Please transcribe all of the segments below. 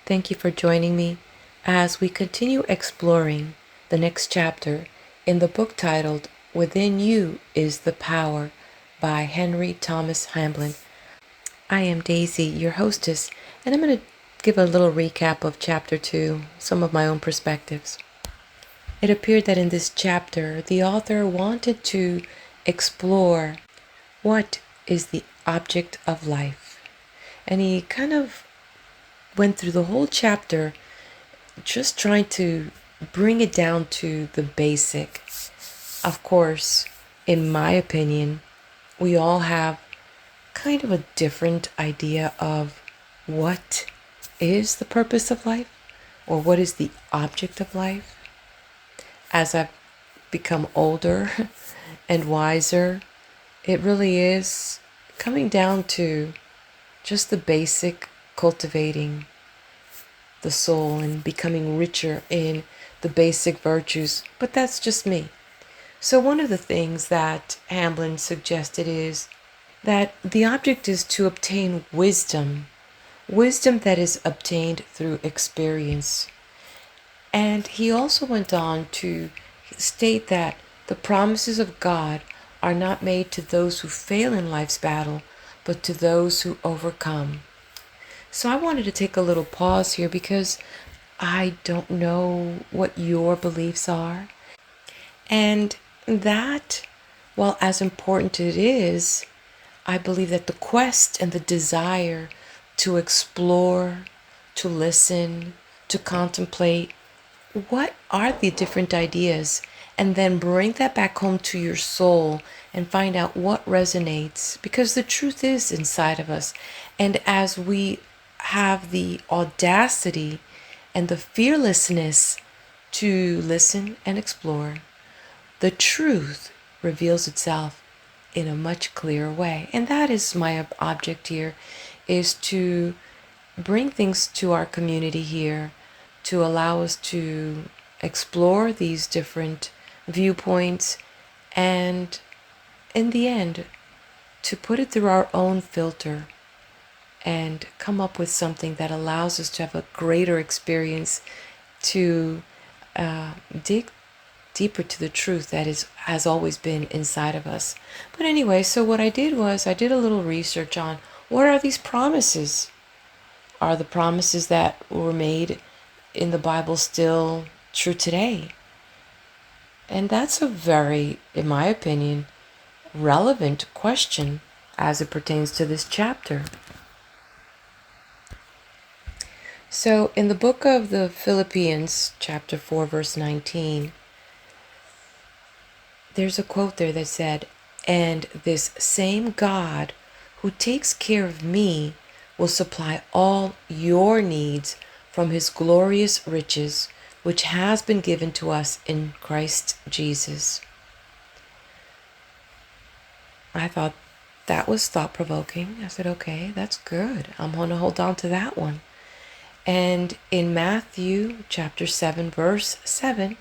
Thank you for joining me as we continue exploring the next chapter in the book titled Within You is the Power by Henry Thomas Hamblin. I am Daisy, your hostess, and I'm going to give a little recap of chapter 2, some of my own perspectives. It appeared that in this chapter, the author wanted to explore what is the object of life. And he kind of went through the whole chapter just trying to bring it down to the basic. Of course, in my opinion, we all have kind of a different idea of what is the purpose of life or what is the object of life. As I've become older and wiser, it really is coming down to just the basic cultivating the soul and becoming richer in the basic virtues. But that's just me. So one of the things that Hamblin suggested is that the object is to obtain wisdom that is obtained through experience. And he also went on to state that the promises of God are not made to those who fail in life's battle, but to those who overcome. So I wanted to take a little pause here because I don't know what your beliefs are. And that, while as important it is, I believe that the quest and the desire to explore, to listen, to contemplate, what are the different ideas, and then bring that back home to your soul and find out what resonates, because the truth is inside of us. And as we have the audacity and the fearlessness to listen and explore, the truth reveals itself in a much clearer way. And that is my object here, is to bring things to our community here to allow us to explore these different viewpoints and in the end to put it through our own filter and come up with something that allows us to have a greater experience, to dig deeper to the truth that has always been inside of us. But anyway, so what I did was I did a little research on what are these promises? Are the promises that were made in the Bible still true today? And that's a very, in my opinion, relevant question as it pertains to this chapter. So in the book of the Philippians, chapter 4, verse 19, there's a quote there that said, "And this same God who takes care of me will supply all your needs from his glorious riches, which has been given to us in Christ Jesus." I thought that was thought-provoking. I said, okay, that's good. I'm going to hold on to that one. And in Matthew chapter 7, verse 7,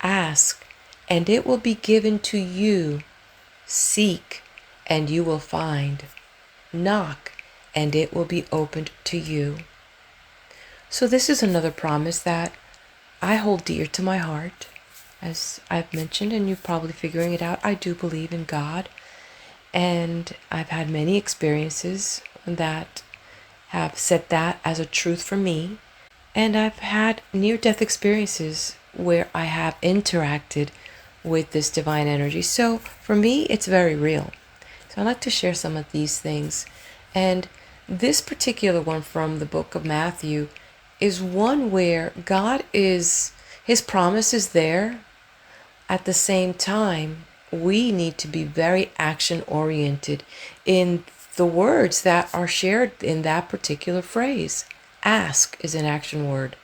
"Ask, and it will be given to you. Seek, and you will find. Knock, and it will be opened to you." So this is another promise that I hold dear to my heart. As I've mentioned, and you're probably figuring it out, I do believe in God. And I've had many experiences that have set that as a truth for me. And I've had near-death experiences where I have interacted with this divine energy. So for me, it's very real. So I'd like to share some of these things. And this particular one from the book of Matthew is one where God is, his promise is there. At the same time, we need to be very action-oriented in the words that are shared in that particular phrase. Ask is an action word.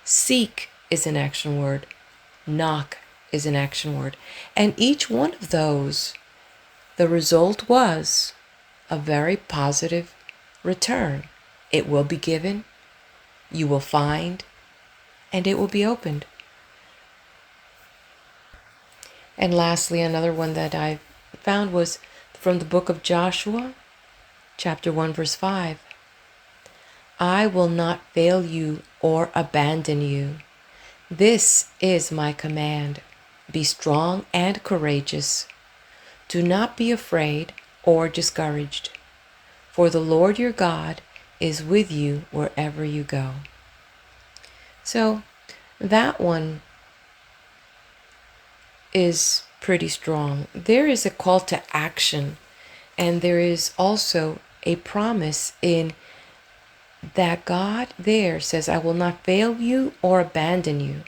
Seek is an action word. Knock is an action word. And each one of those, the result was a very positive return. It will be given, you will find, and it will be opened. And lastly, another one that I found was from the book of Joshua, chapter 1, verse 5. I will not fail you or abandon you. This is my command. Be strong and courageous. Do not be afraid or discouraged, for the Lord your God is with you wherever you go. So that one is pretty strong. There is a call to action, and there is also a promise in that God there says, I will not fail you or abandon you.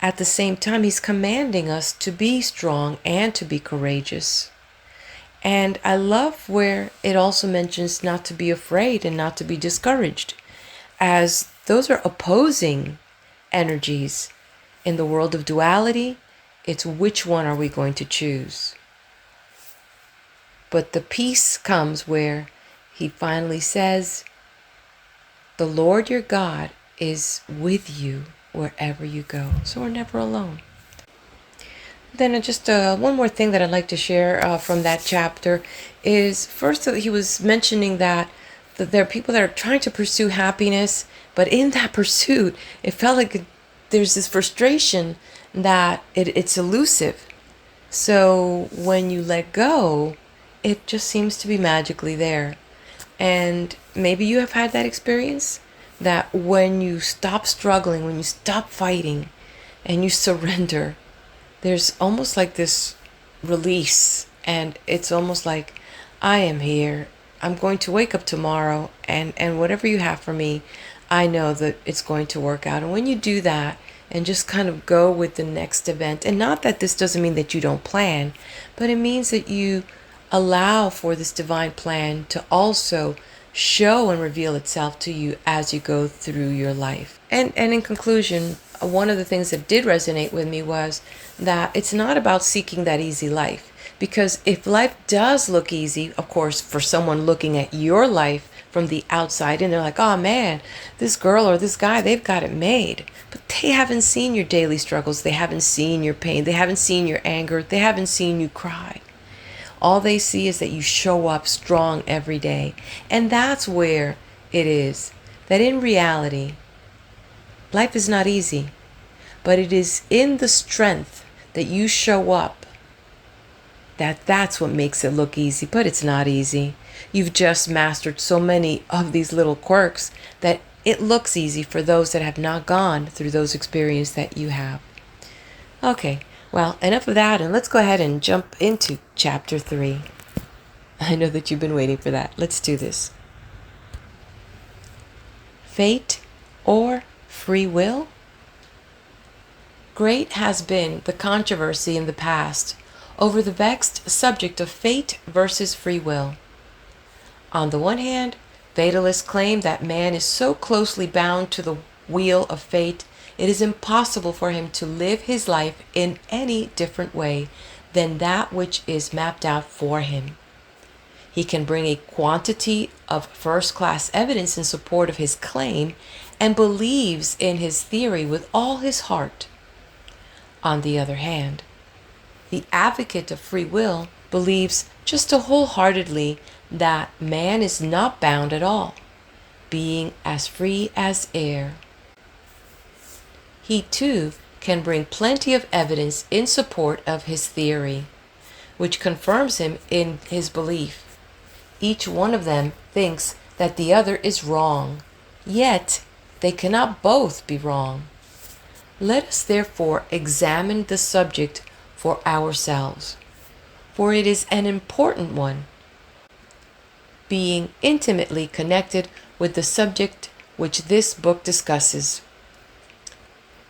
At the same time, he's commanding us to be strong and to be courageous. And I love where it also mentions not to be afraid and not to be discouraged, as those are opposing energies. In the world of duality, it's which one are we going to choose? But the peace comes where he finally says, the Lord your God is with you wherever you go. So we're never alone. Then just one more thing that I'd like to share from that chapter is, first he was mentioning that there are people that are trying to pursue happiness, but in that pursuit, it felt like there's this frustration that it's elusive. So when you let go, it just seems to be magically there. And maybe you have had that experience, that when you stop struggling, when you stop fighting and you surrender, there's almost like this release, and it's almost like, I am here. I'm going to wake up tomorrow, and whatever you have for me, I know that it's going to work out. And when you do that and just kind of go with the next event, and not that this doesn't mean that you don't plan, but it means that you allow for this divine plan to also show and reveal itself to you as you go through your life. And in conclusion, one of the things that did resonate with me was that it's not about seeking that easy life. Because if life does look easy, of course, for someone looking at your life from the outside, and they're like, oh man, this girl or this guy, they've got it made. But they haven't seen your daily struggles. They haven't seen your pain. They haven't seen your anger. They haven't seen you cry. All they see is that you show up strong every day. And that's where it is, that in reality, life is not easy, but it is in the strength that you show up that's what makes it look easy. But it's not easy. You've just mastered so many of these little quirks that it looks easy for those that have not gone through those experiences that you have. Okay, well, enough of that, and let's go ahead and jump into chapter 3. I know that you've been waiting for that. Let's do this. Fate or free will? Great has been the controversy in the past over the vexed subject of fate versus free will. On the one hand, fatalists claim that man is so closely bound to the wheel of fate, it is impossible for him to live his life in any different way than that which is mapped out for him. He can bring a quantity of first-class evidence in support of his claim and believes in his theory with all his heart. On the other hand, the advocate of free will believes just as wholeheartedly that man is not bound at all, being as free as air. He too can bring plenty of evidence in support of his theory, which confirms him in his belief. Each one of them thinks that the other is wrong, yet they cannot both be wrong. Let us therefore examine the subject for ourselves, for it is an important one, being intimately connected with the subject which this book discusses.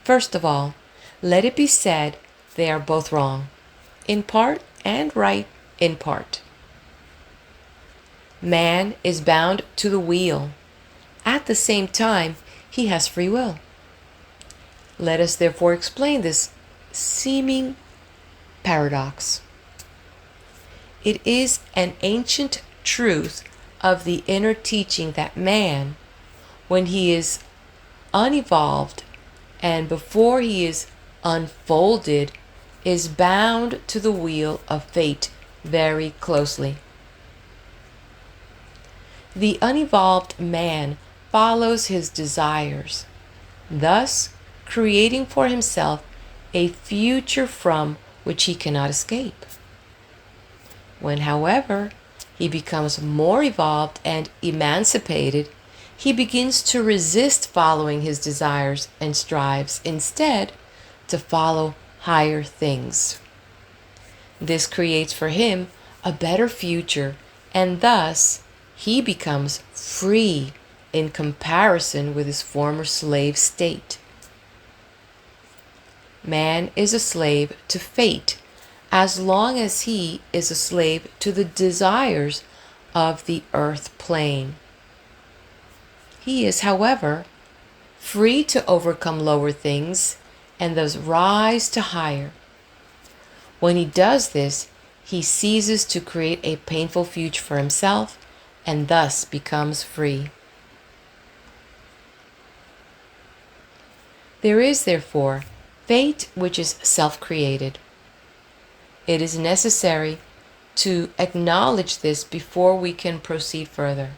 First of all, let it be said they are both wrong, in part, and right in part. Man is bound to the wheel. At the same time, he has free will. Let us therefore explain this seeming paradox. It is an ancient truth of the inner teaching that man, when he is unevolved and before he is unfolded, is bound to the wheel of fate very closely. The unevolved man follows his desires, thus creating for himself a future from which he cannot escape. When, however, he becomes more evolved and emancipated, he begins to resist following his desires and strives instead to follow higher things. This creates for him a better future, and thus he becomes free in comparison with his former slave state. Man is a slave to fate as long as he is a slave to the desires of the earth plane. He is, however, free to overcome lower things and thus rise to higher. When he does this, he ceases to create a painful future for himself and thus becomes free. There is, therefore, fate which is self-created. It is necessary to acknowledge this before we can proceed further.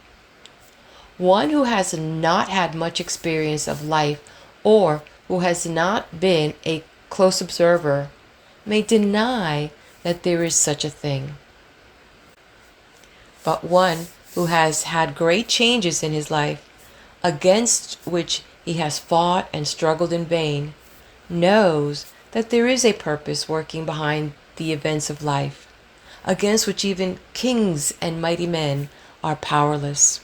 One who has not had much experience of life or who has not been a close observer may deny that there is such a thing. But one who has had great changes in his life, against which he has fought and struggled in vain, knows that there is a purpose working behind the events of life, against which even kings and mighty men are powerless.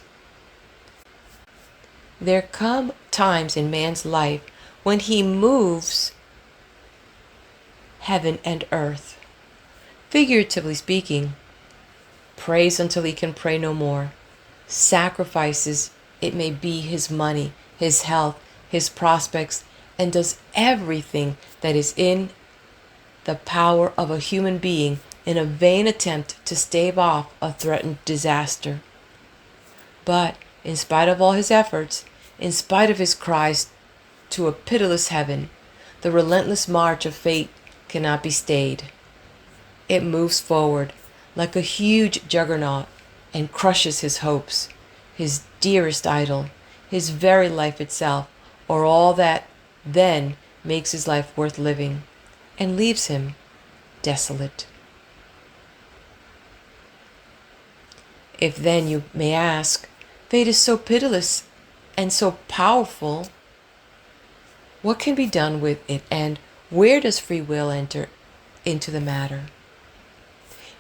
There come times in man's life when he moves heaven and earth. Figuratively speaking, prays until he can pray no more, sacrifices, it may be his money, his health, his prospects, and does everything that is in the power of a human being in a vain attempt to stave off a threatened disaster. But in spite of all his efforts, in spite of his cries to a pitiless heaven, the relentless march of fate cannot be stayed. It moves forward like a huge juggernaut and crushes his hopes, his dearest idol, his very life itself, or all that then makes his life worth living, and leaves him desolate. If then, you may ask, fate is so pitiless and so powerful, what can be done with it, and where does free will enter into the matter?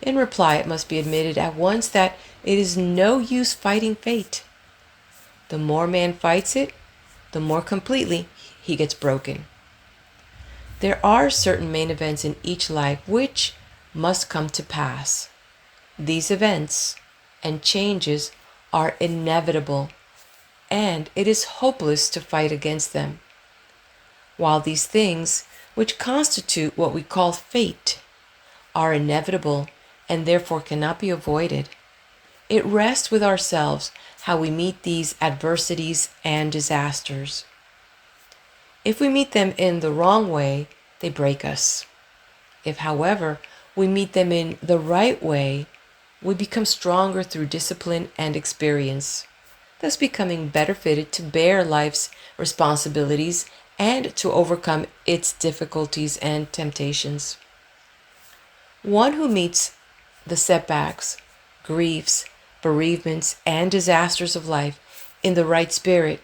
In reply, it must be admitted at once that it is no use fighting fate. The more man fights it, the more completely he gets broken. There are certain main events in each life which must come to pass. These events and changes are inevitable, and it is hopeless to fight against them. While these things, which constitute what we call fate, are inevitable and therefore cannot be avoided, it rests with ourselves how we meet these adversities and disasters. If we meet them in the wrong way, they break us. If, however, we meet them in the right way, we become stronger through discipline and experience, thus becoming better fitted to bear life's responsibilities and to overcome its difficulties and temptations. One who meets the setbacks, griefs, bereavements, and disasters of life in the right spirit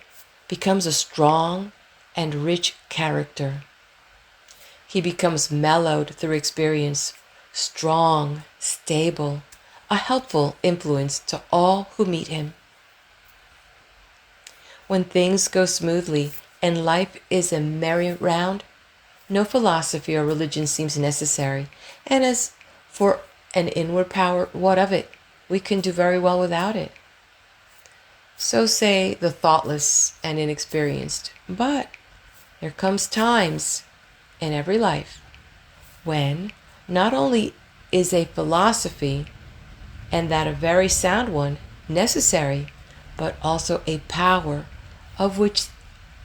becomes a strong and rich character. He becomes mellowed through experience, strong, stable, a helpful influence to all who meet him. When things go smoothly and life is a merry round, no philosophy or religion seems necessary, and as for an inward power, what of it? We can do very well without it. So say the thoughtless and inexperienced. But there comes times in every life when not only is a philosophy, and that a very sound one, necessary, but also a power of which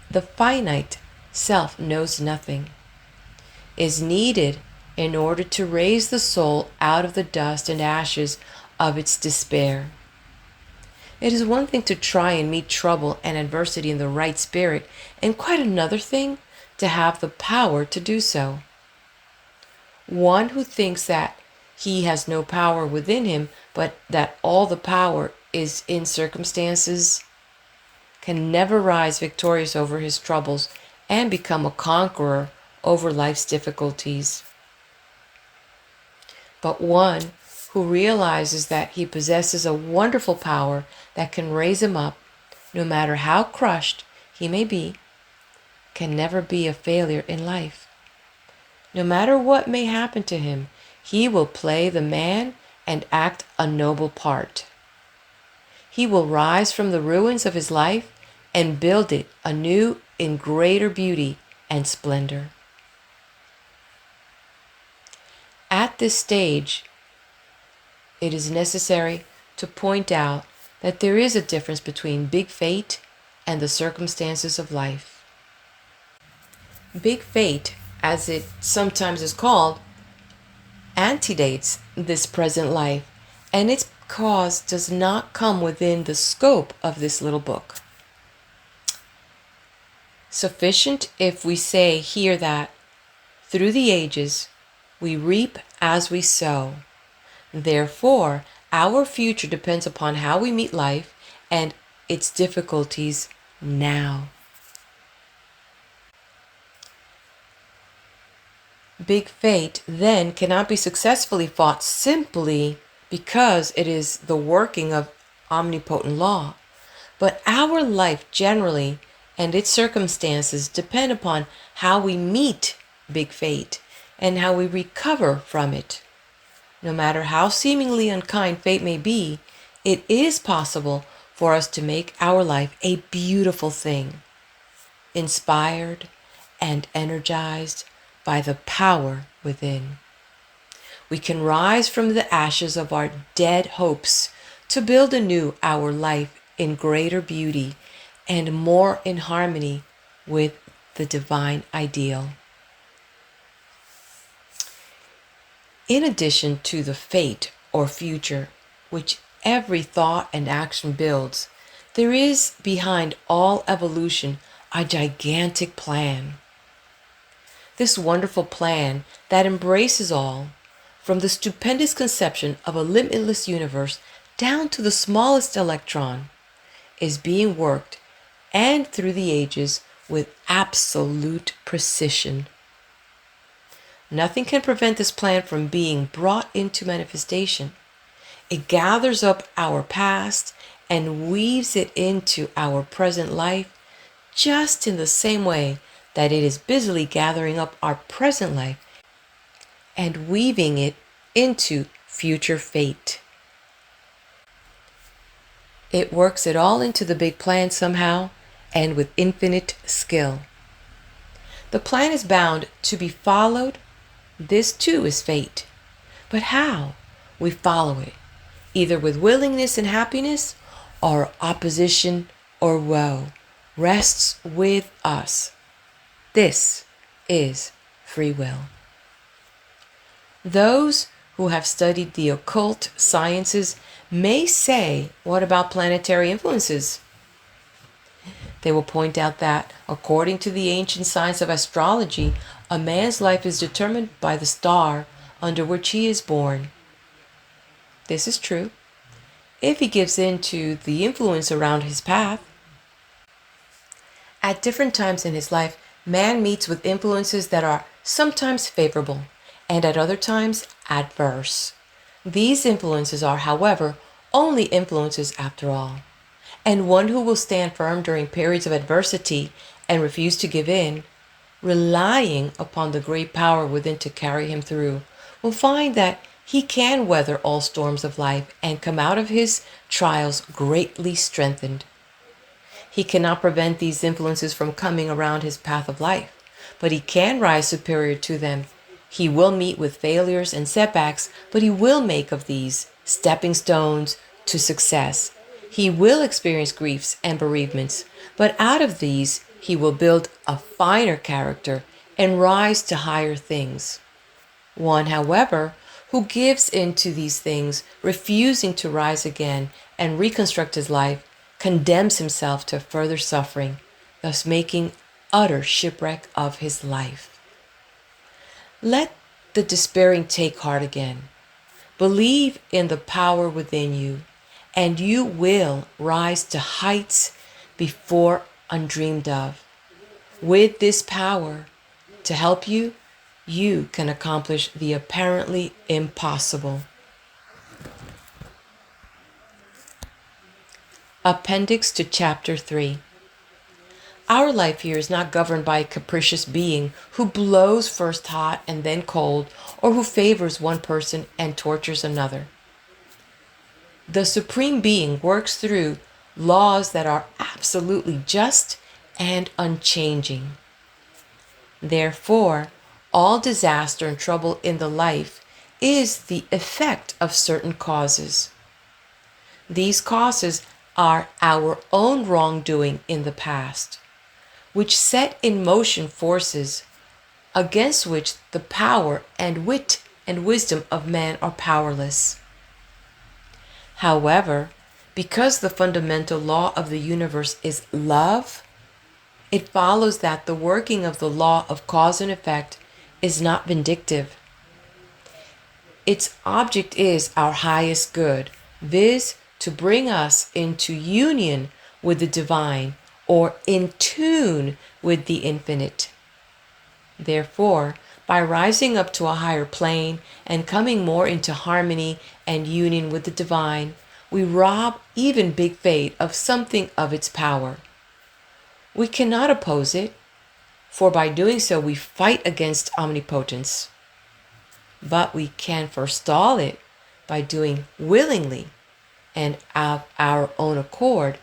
the finite self knows nothing, is needed in order to raise the soul out of the dust and ashes of its despair. It is one thing to try and meet trouble and adversity in the right spirit, and quite another thing to have the power to do so. One who thinks that he has no power within him, but that all the power is in circumstances, can never rise victorious over his troubles and become a conqueror over life's difficulties. But one who realizes that he possesses a wonderful power that can raise him up, no matter how crushed he may be, can never be a failure in life. No matter what may happen to him, he will play the man and act a noble part. He will rise from the ruins of his life and build it anew in greater beauty and splendor. At this stage, it is necessary to point out that there is a difference between big fate and the circumstances of life. Big fate, as it sometimes is called, antedates this present life, and its cause does not come within the scope of this little book. Sufficient if we say here that through the ages we reap as we sow. Therefore, our future depends upon how we meet life and its difficulties now. Big fate, then, cannot be successfully fought simply because it is the working of omnipotent law. But our life generally and its circumstances depend upon how we meet big fate and how we recover from it. No matter how seemingly unkind fate may be, it is possible for us to make our life a beautiful thing, inspired and energized by the power within. We can rise from the ashes of our dead hopes to build anew our life in greater beauty and more in harmony with the divine ideal. In addition to the fate or future, which every thought and action builds, there is behind all evolution a gigantic plan. This wonderful plan that embraces all, from the stupendous conception of a limitless universe down to the smallest electron, is being worked and through the ages with absolute precision. Nothing can prevent this plan from being brought into manifestation. It gathers up our past and weaves it into our present life, just in the same way that it is busily gathering up our present life and weaving it into future fate. It works it all into the big plan somehow and with infinite skill. The plan is bound to be followed. This too is fate. But how we follow it, either with willingness and happiness or opposition or woe, rests with us. This is free will. Those who have studied the occult sciences may say, what about planetary influences? They will point out that, according to the ancient science of astrology, a man's life is determined by the star under which he is born. This is true if he gives in to the influence around his path. At different times in his life, man meets with influences that are sometimes favorable and at other times adverse. These influences are, however, only influences after all. And one who will stand firm during periods of adversity and refuse to give in, relying upon the great power within to carry him through, will find that he can weather all storms of life and come out of his trials greatly strengthened. He cannot prevent these influences from coming around his path of life, but he can rise superior to them. He will meet with failures and setbacks, but he will make of these stepping stones to success. He will experience griefs and bereavements, but out of these he will build a finer character and rise to higher things. One, however, who gives in to these things, refusing to rise again and reconstruct his life, condemns himself to further suffering, thus making utter shipwreck of his life. Let the despairing take heart again. Believe in the power within you, and you will rise to heights before undreamed of. With this power to help you, you can accomplish the apparently impossible. Appendix to Chapter 3. Our life here is not governed by a capricious being who blows first hot and then cold, or who favors one person and tortures another. The Supreme Being works through laws that are absolutely just and unchanging. Therefore, all disaster and trouble in the life is the effect of certain causes. These causes are our own wrongdoing in the past, which set in motion forces against which the power and wit and wisdom of man are powerless. However, because the fundamental law of the universe is love, it follows that the working of the law of cause and effect is not vindictive. Its object is our highest good, viz., to bring us into union with the divine, or in tune with the infinite. Therefore, by rising up to a higher plane and coming more into harmony and union with the divine, we rob even big fate of something of its power. We cannot oppose it, for by doing so we fight against omnipotence. But we can forestall it by doing willingly and of our own accord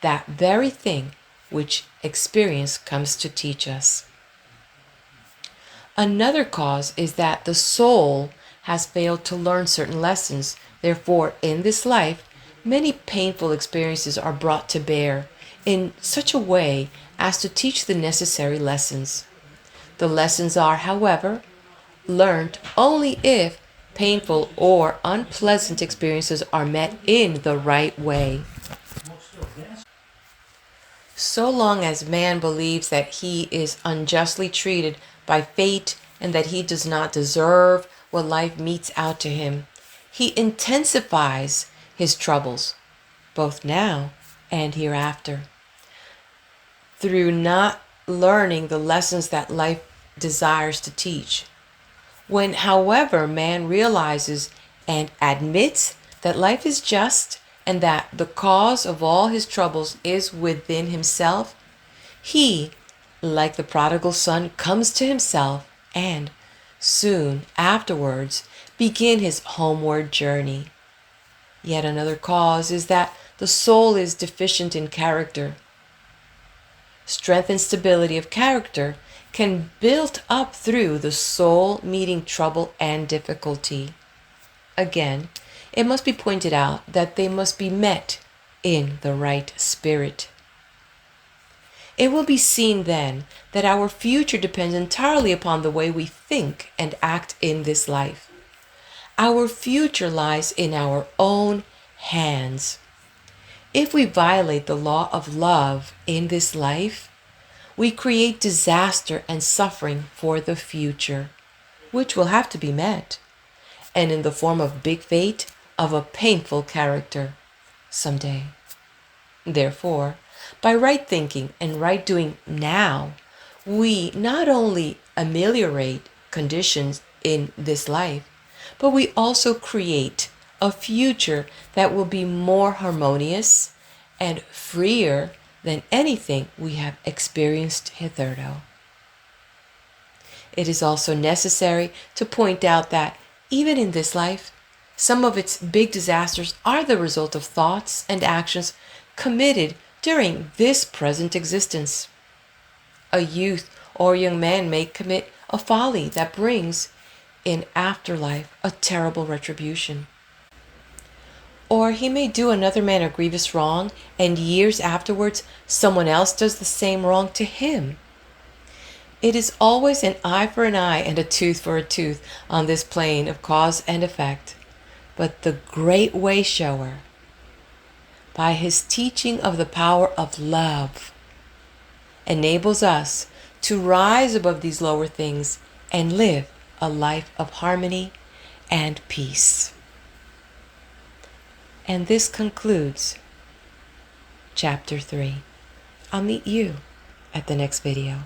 that very thing which experience comes to teach us. Another cause is that the soul has failed to learn certain lessons. Therefore, in this life, many painful experiences are brought to bear in such a way as to teach the necessary lessons. The lessons are, however, learned only if painful or unpleasant experiences are met in the right way. So long as man believes that he is unjustly treated by fate and that he does not deserve what life metes out to him, he intensifies his troubles, both now and hereafter, through not learning the lessons that life desires to teach. When, however, man realizes and admits that life is just and that the cause of all his troubles is within himself, he, like the prodigal son, comes to himself and, soon afterwards, begin his homeward journey. Yet another cause is that the soul is deficient in character. Strength and stability of character can build up through the soul meeting trouble and difficulty. Again, it must be pointed out that they must be met in the right spirit. It will be seen then that our future depends entirely upon the way we think and act in this life. Our future lies in our own hands. If we violate the law of love in this life, we create disaster and suffering for the future, which will have to be met, and in the form of big fate of a painful character someday. Therefore, by right thinking and right doing now, we not only ameliorate conditions in this life, but we also create a future that will be more harmonious and freer than anything we have experienced hitherto. It is also necessary to point out that even in this life, some of its big disasters are the result of thoughts and actions committed during this present existence. A youth or young man may commit a folly that brings in afterlife a terrible retribution. Or he may do another man a grievous wrong, and years afterwards someone else does the same wrong to him. It is always an eye for an eye and a tooth for a tooth on this plane of cause and effect. But the great way shower, by his teaching of the power of love, enables us to rise above these lower things and live a life of harmony and peace. And this concludes Chapter 3. I'll meet you at the next video.